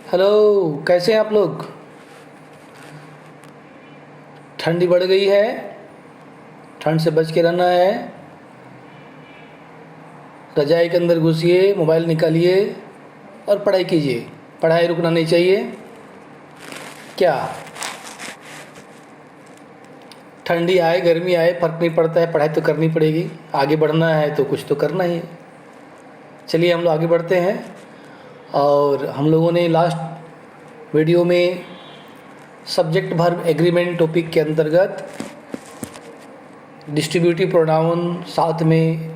Hello, कैसे हैं आप लोग? ठंडी बढ़ गई है, ठंड से बच के रहना है। रजाई के अंदर घुसिए, मोबाइल निकालिए और पढ़ाई कीजिए। पढ़ाई रुकना नहीं चाहिए। क्या ठंडी आए गर्मी आए फ़र्क नहीं पड़ता है, पढ़ाई तो करनी पड़ेगी। आगे बढ़ना है तो कुछ तो करना ही है। चलिए हम लोग आगे बढ़ते हैं। और हम लोगों ने लास्ट वीडियो में सब्जेक्ट वर्ब एग्रीमेंट टॉपिक के अंतर्गत डिस्ट्रीब्यूटिव प्रोनाउन, साथ में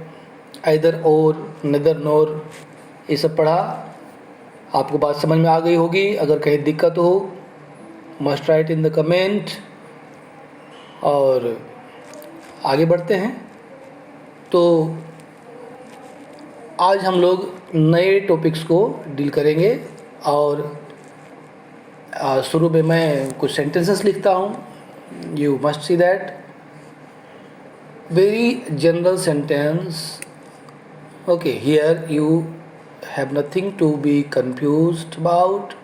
आइदर और, नेदर नोर, ये सब पढ़ा। आपको बात समझ में आ गई होगी। अगर कहीं दिक्कत हो must write in the comment. और आगे बढ़ते हैं। तो आज हम लोग नए टॉपिक्स को डील करेंगे। और शुरू में मैं कुछ सेंटेंसेस लिखता हूँ। You must see that very general sentence. Okay, here you have nothing to be confused about.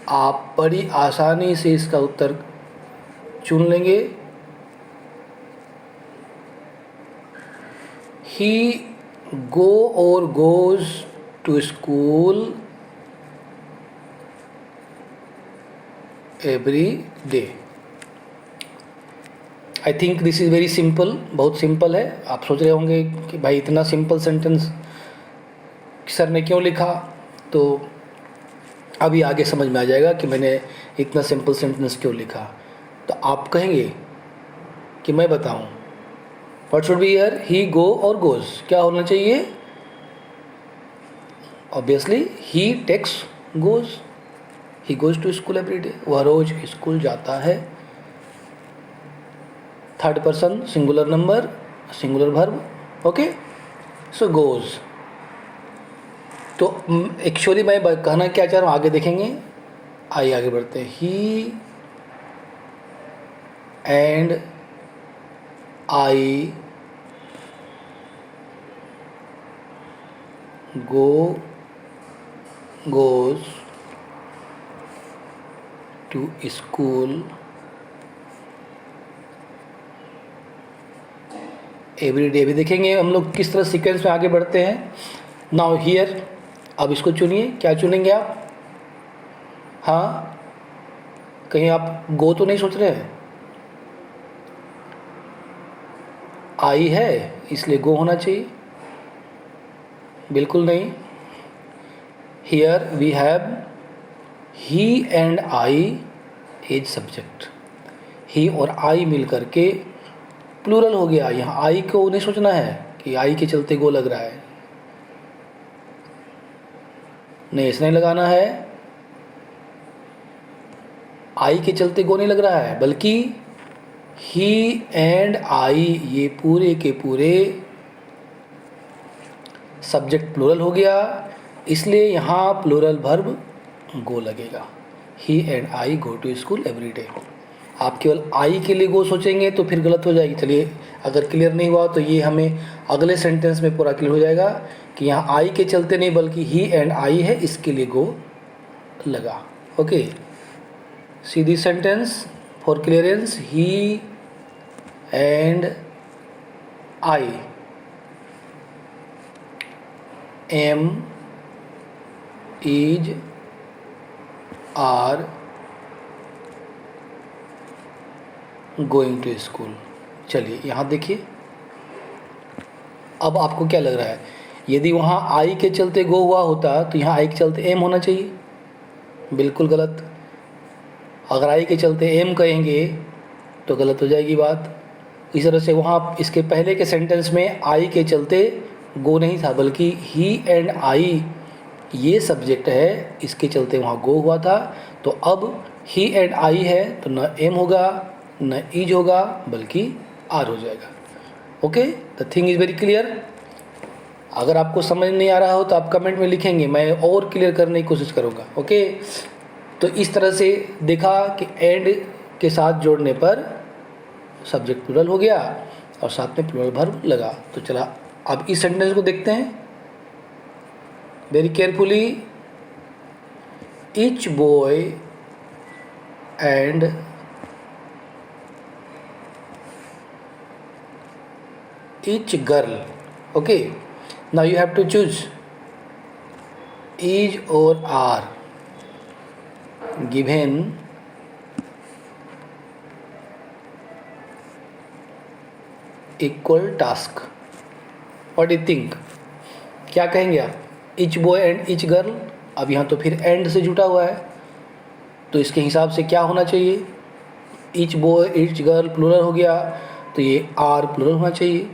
आप बड़ी आसानी से इसका उत्तर चुन लेंगे। He go or goes to school every day. I think this is very simple, बहुत सिंपल है। आप सोच रहे होंगे कि भाई इतना सिंपल सेंटेंस सर ने क्यों लिखा। तो अभी आगे समझ में आ जाएगा कि मैंने इतना सिंपल सेंटेंस क्यों लिखा। तो आप कहेंगे कि मैं बताऊं, what should be here? He, go और गोज़ क्या होना चाहिए? Obviously he takes goes. He goes to school every day, वह रोज़ स्कूल जाता है। Third person singular number, singular verb. Okay, so goes. तो एक्चुअली मैं कहना क्या चाह रहा हूँ आगे देखेंगे। आइए आगे बढ़ते हैं। He and I go, goes to school every day. भी देखेंगे हम लोग किस तरह सीक्वेंस में आगे बढ़ते हैं। नाउ हियर, अब इसको चुनिए। क्या चुनेंगे आप? हाँ, कहीं आप गो तो नहीं सोच रहे हैं? आई है इसलिए गो होना चाहिए? बिल्कुल नहीं। Here we have he and I as subject. He और आई मिल करके प्लूरल हो गया। यहाँ आई को नहीं सोचना है कि आई के चलते गो लग रहा है, नहीं इसने लगाना है। आई के चलते गो नहीं लग रहा है, बल्कि ही एंड आई ये पूरे के पूरे सब्जेक्ट प्लूरल हो गया, इसलिए यहाँ प्लूरल वर्ब गो लगेगा। He and I go to school every day. आप केवल आई के लिए गो सोचेंगे तो फिर गलत हो जाएगी। चलिए, अगर क्लियर नहीं हुआ तो ये हमें अगले सेंटेंस में पूरा क्लियर हो जाएगा कि यहाँ आई के चलते नहीं बल्कि ही एंड आई है, इसके लिए गो लगा। Okay, see this sentence for clearance. He and I am is are going to school. चलिए यहाँ देखिए, अब आपको क्या लग रहा है? यदि वहाँ आई के चलते गो हुआ होता तो यहाँ आई के चलते एम होना चाहिए। बिल्कुल गलत। अगर आई के चलते एम कहेंगे तो गलत हो जाएगी बात। इस तरह से वहाँ इसके पहले के सेंटेंस में आई के चलते गो नहीं था, बल्कि ही एंड आई ये सब्जेक्ट है, इसके चलते वहाँ गो हुआ था। तो अब ही एंड आई है तो न एम होगा न इज होगा, बल्कि आर हो जाएगा। Okay, the thing is very clear. अगर आपको समझ नहीं आ रहा हो तो आप कमेंट में लिखेंगे, मैं और क्लियर करने की कोशिश करूँगा। ओके, तो इस तरह से देखा कि एंड के साथ जोड़ने पर सब्जेक्ट प्लूरल हो गया और साथ में प्लूरल वर्ब लगा। तो चला अब इस सेंटेंस को देखते हैं very carefully. each boy and each girl. Okay, now you have to choose is or are given equal task. What do you think? क्या कहेंगे आप? each boy and each girl. अब यहाँ तो फिर एंड से जुटा हुआ है, तो इसके हिसाब से क्या होना चाहिए? each boy each girl plural हो गया, तो ये आर प्लूरल होना चाहिए.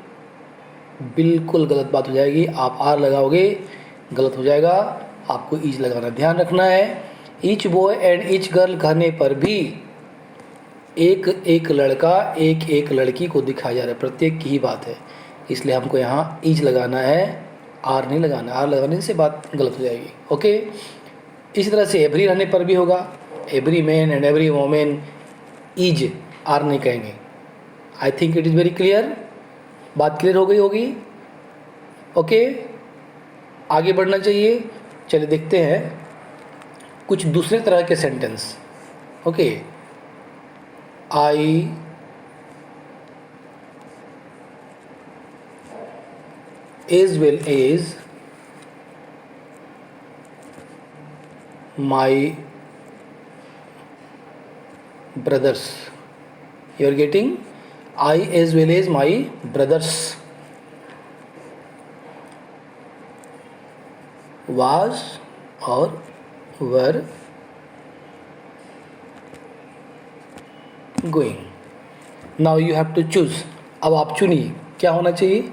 बिल्कुल गलत बात हो जाएगी. आप आर लगाओगे गलत हो जाएगा. आपको ईच लगाना ध्यान रखना है. Each boy and each girl कहने पर भी एक एक लड़का एक एक लड़की को दिखाया जा रहा है, प्रत्येक की ही बात है, इसलिए हमको यहाँ ईच लगाना है, आर नहीं लगाना. आर लगाने से बात गलत हो जाएगी. ओके, इसी तरह से एवरी रहने पर भी होगा. Every man and every women is are नहीं कहेंगे. I think it is very clear. बात क्लियर हो गई होगी. ओके, आगे बढ़ना चाहिए. चलिए देखते हैं कुछ दूसरे तरह के sentence. Okay, I as well as my brothers. You are getting I as well as my brothers was or were going. Now you have to choose. अब आप चुनिए क्या होना चाहिए.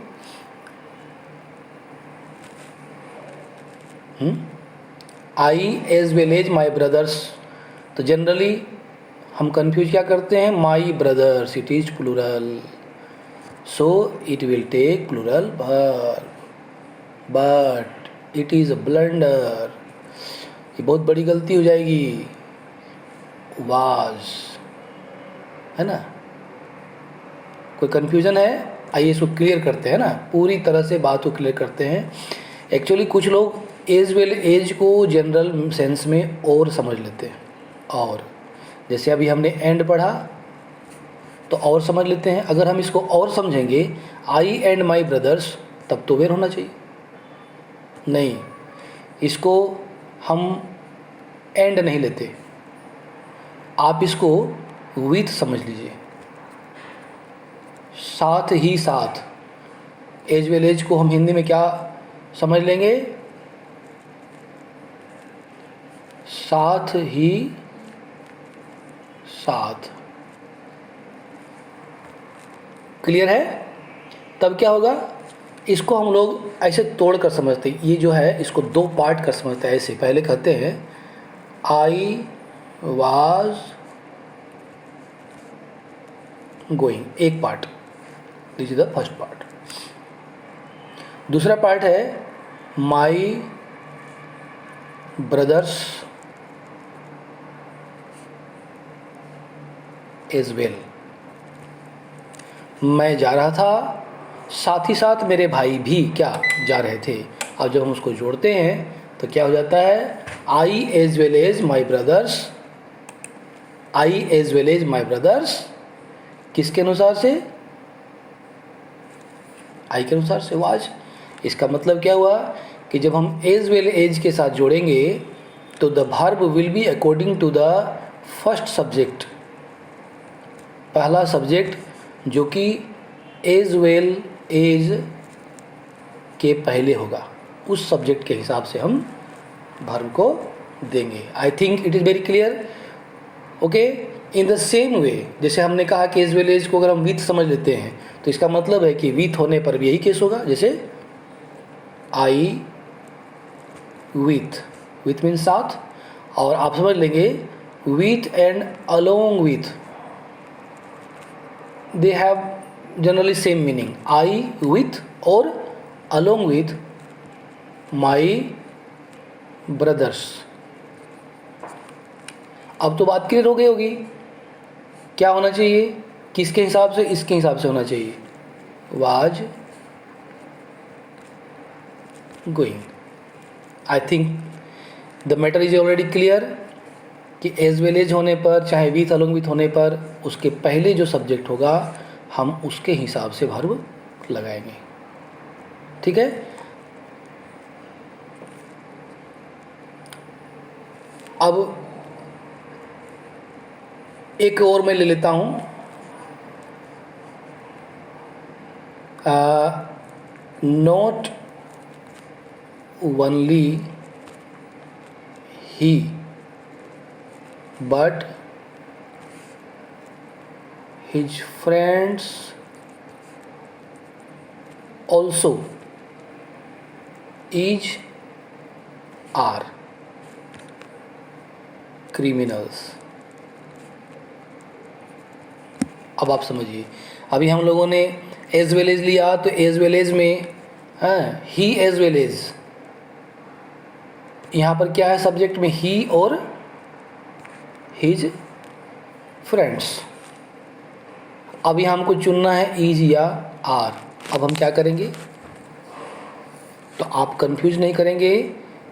I as well as my brothers. तो generally हम confuse क्या करते हैं? My brothers, it is plural, so it will take plural verb, but it is a blunder. ये बहुत बड़ी गलती हो जाएगी. वाज, है ना. कोई कंफ्यूजन है? आइए इसको क्लियर करते हैं ना, पूरी तरह से बात को क्लियर करते हैं. एक्चुअली कुछ लोग एज वेल एज को जनरल सेंस में और समझ लेते हैं, और जैसे अभी हमने एंड पढ़ा तो और समझ लेते हैं. अगर हम इसको और समझेंगे, आई एंड माई ब्रदर्स, तब तो वेर होना चाहिए. नहीं, इसको हम एंड नहीं लेते, आप इसको विथ समझ लीजिए. साथ ही साथ, एज वेल एज को हम हिंदी में क्या समझ लेंगे? साथ ही साथ. क्लियर है? तब क्या होगा? इसको हम लोग ऐसे तोड़ कर समझते हैं. ये जो है इसको दो पार्ट कर समझते हैं. ऐसे पहले कहते हैं आई वाज गोइंग, एक part, this is the first part. दूसरा पार्ट है माई ब्रदर्स एज वेल. मैं जा रहा था, साथ ही साथ मेरे भाई भी क्या जा रहे थे. अब जब हम उसको जोड़ते हैं तो क्या हो जाता है? I as well as my brothers. I as well as my brothers किसके अनुसार से? आई के अनुसार से, वाज. इसका मतलब क्या हुआ कि जब हम एज वेल एज के साथ जोड़ेंगे तो the verb will be according to the first subject. पहला सब्जेक्ट जो कि एज वेल एज के पहले होगा, उस सब्जेक्ट के हिसाब से हम वर्ब को देंगे. आई think it is very clear. Okay, in the same way जैसे हमने कहा कि एज वेल एज को अगर हम विथ समझ लेते हैं तो इसका मतलब है कि विथ होने पर भी यही केस होगा. जैसे आई विथ, विथ मीन्स साथ, और आप समझ लेंगे with and along with, they have generally same meaning. I with or along with my brothers. अब तो बात क्लियर हो गई होगी. क्या होना चाहिए? किसके हिसाब से? इसके हिसाब से होना चाहिए. was going. I think the matter is already clear. कि एज वेल एज होने पर चाहे विथ अलोंग विथ होने पर उसके पहले जो सब्जेक्ट होगा हम उसके हिसाब से वर्ब लगाएंगे। ठीक है। अब एक और मैं ले लेता हूँ, not only he but his friends also are criminals। अब आप समझिए, अभी हम लोगों ने एज वेल एज लिया तो एज वेल एज में ही एज वेल एज, यहाँ पर क्या है सब्जेक्ट में ही और हिज फ्रेंड्स। अभी हमको चुनना है इज या आर। अब हम क्या करेंगे, तो आप कंफ्यूज नहीं करेंगे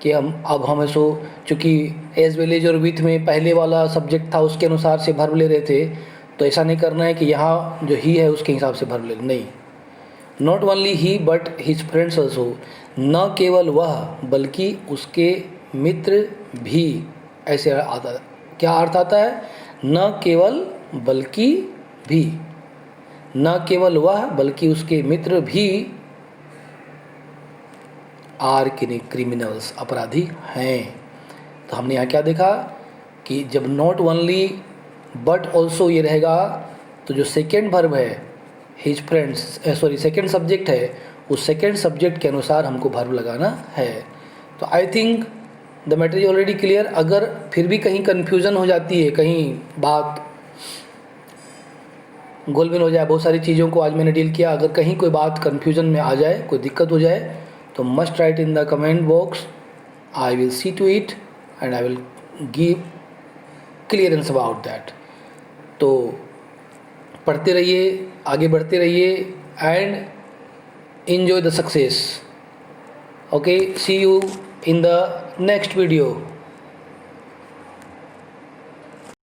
कि अब हम सो चूँकि एज वेल एज और विथ में पहले वाला सब्जेक्ट था उसके अनुसार से वर्ब ले रहे थे, तो ऐसा नहीं करना है कि यहाँ जो ही है उसके हिसाब से वर्ब ले, नहीं। Not only he but his friends also, न केवल वह बल्कि उसके मित्र भी, ऐसे आता। क्या अर्थ आता है, न केवल बल्कि भी, न केवल वह बल्कि उसके मित्र भी आर क्रिमिनल्स, अपराधी हैं। तो हमने यहाँ क्या देखा कि जब नॉट ओनली बट ऑल्सो ये रहेगा तो जो सेकेंड वर्ब है हिज फ्रेंड्स, सेकेंड सब्जेक्ट है, उस सेकेंड सब्जेक्ट के अनुसार हमको वर्ब लगाना है। तो I think the matter is already clear. अगर फिर भी कहीं कन्फ्यूज़न हो जाती है, कहीं बात गोलमेल हो जाए, बहुत सारी चीज़ों को आज मैंने डील किया, अगर कहीं कोई बात कन्फ्यूज़न में आ जाए, कोई दिक्कत हो जाए, तो must write in the comment box, I will see to it and I will give clearance about that. तो पढ़ते रहिए, आगे बढ़ते रहिए and enjoy the success। Okay, see you in the next video।